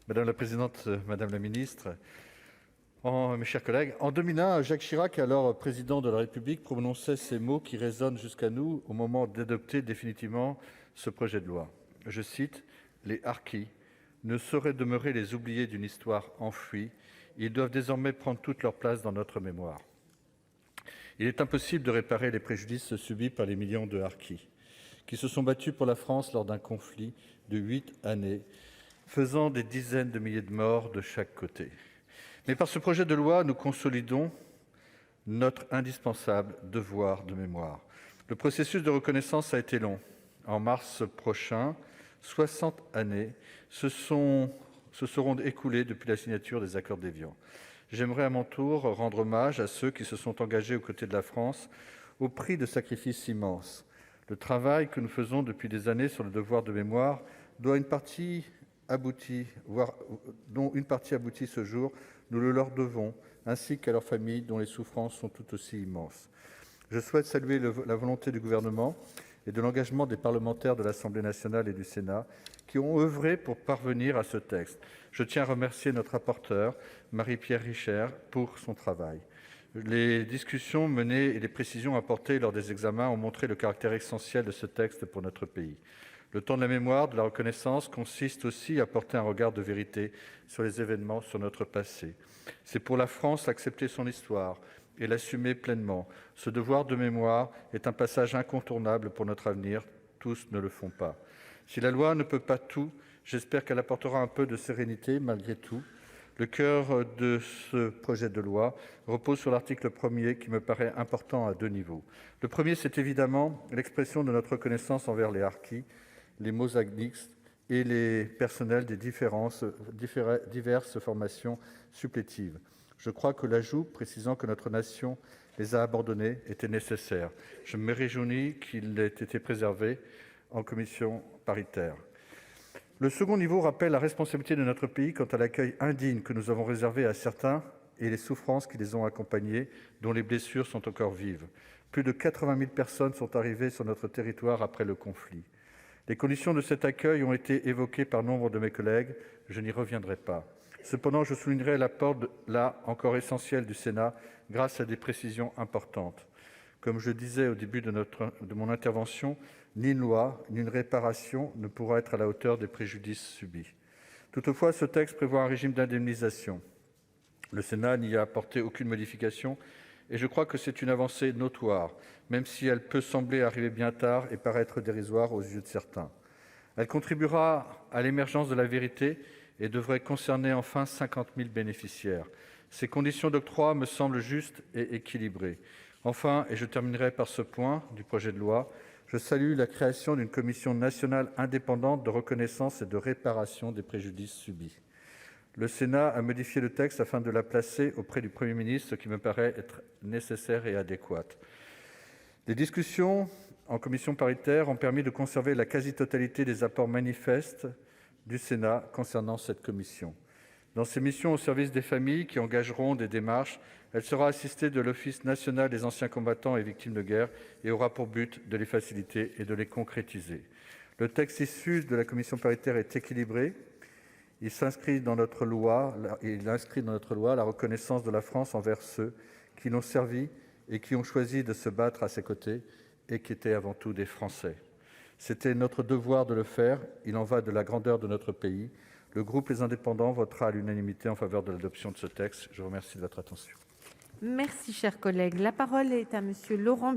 Madame la présidente, madame la ministre, mes chers collègues, en 2001, Jacques Chirac, alors président de la République, prononçait ces mots qui résonnent jusqu'à nous au moment d'adopter définitivement ce projet de loi. Je cite : Les harkis ne sauraient demeurer les oubliés d'une histoire enfouie. Ils doivent désormais prendre toute leur place dans notre mémoire. Il est impossible de réparer les préjudices subis par les millions de harkis qui se sont battus pour la France lors d'un conflit de 8 années, faisant des dizaines de milliers de morts de chaque côté. Mais par ce projet de loi, nous consolidons notre indispensable devoir de mémoire. Le processus de reconnaissance a été long. En mars prochain, 60 années se seront écoulées depuis la signature des accords d'Évian. J'aimerais à mon tour rendre hommage à ceux qui se sont engagés aux côtés de la France au prix de sacrifices immenses. Le travail que nous faisons depuis des années sur le devoir de mémoire dont une partie aboutit ce jour, nous le leur devons, ainsi qu'à leurs familles dont les souffrances sont tout aussi immenses. Je souhaite saluer la volonté du Gouvernement et de l'engagement des parlementaires de l'Assemblée nationale et du Sénat qui ont œuvré pour parvenir à ce texte. Je tiens à remercier notre rapporteure, Marie-Pierre Richer, pour son travail. Les discussions menées et les précisions apportées lors des examens ont montré le caractère essentiel de ce texte pour notre pays. Le temps de la mémoire, de la reconnaissance, consiste aussi à porter un regard de vérité sur les événements, sur notre passé. C'est pour la France accepter son histoire et l'assumer pleinement. Ce devoir de mémoire est un passage incontournable pour notre avenir. Tous ne le font pas. Si la loi ne peut pas tout, j'espère qu'elle apportera un peu de sérénité malgré tout. Le cœur de ce projet de loi repose sur l'article 1er qui me paraît important à deux niveaux. Le premier, c'est évidemment l'expression de notre reconnaissance envers les harkis, les mosaïques et les personnels des diverses formations supplétives. Je crois que l'ajout précisant que notre nation les a abandonnés était nécessaire. Je me réjouis qu'il ait été préservé en commission paritaire. Le second niveau rappelle la responsabilité de notre pays quant à l'accueil indigne que nous avons réservé à certains et les souffrances qui les ont accompagnés, dont les blessures sont encore vives. Plus de 80 000 personnes sont arrivées sur notre territoire après le conflit. Les conditions de cet accueil ont été évoquées par nombre de mes collègues, je n'y reviendrai pas. Cependant, je soulignerai l'apport là encore essentiel du Sénat grâce à des précisions importantes. Comme je le disais au début de mon intervention, ni une loi, ni une réparation ne pourra être à la hauteur des préjudices subis. Toutefois, ce texte prévoit un régime d'indemnisation. Le Sénat n'y a apporté aucune modification et je crois que c'est une avancée notoire, même si elle peut sembler arriver bien tard et paraître dérisoire aux yeux de certains. Elle contribuera à l'émergence de la vérité et devrait concerner enfin 50 000 bénéficiaires. Ces conditions d'octroi me semblent justes et équilibrées. Enfin, et je terminerai par ce point du projet de loi, je salue la création d'une commission nationale indépendante de reconnaissance et de réparation des préjudices subis. Le Sénat a modifié le texte afin de la placer auprès du Premier ministre, ce qui me paraît être nécessaire et adéquat. Les discussions en commission paritaire ont permis de conserver la quasi-totalité des apports manifestes du Sénat concernant cette commission. Dans ses missions au service des familles qui engageront des démarches, elle sera assistée de l'Office national des anciens combattants et victimes de guerre et aura pour but de les faciliter et de les concrétiser. Le texte issu de la commission paritaire est équilibré. Il inscrit dans notre loi la reconnaissance de la France envers ceux qui l'ont servi et qui ont choisi de se battre à ses côtés et qui étaient avant tout des Français. C'était notre devoir de le faire. Il en va de la grandeur de notre pays. Le groupe Les Indépendants votera à l'unanimité en faveur de l'adoption de ce texte. Je vous remercie de votre attention. Merci, cher collègue. La parole est à monsieur Laurent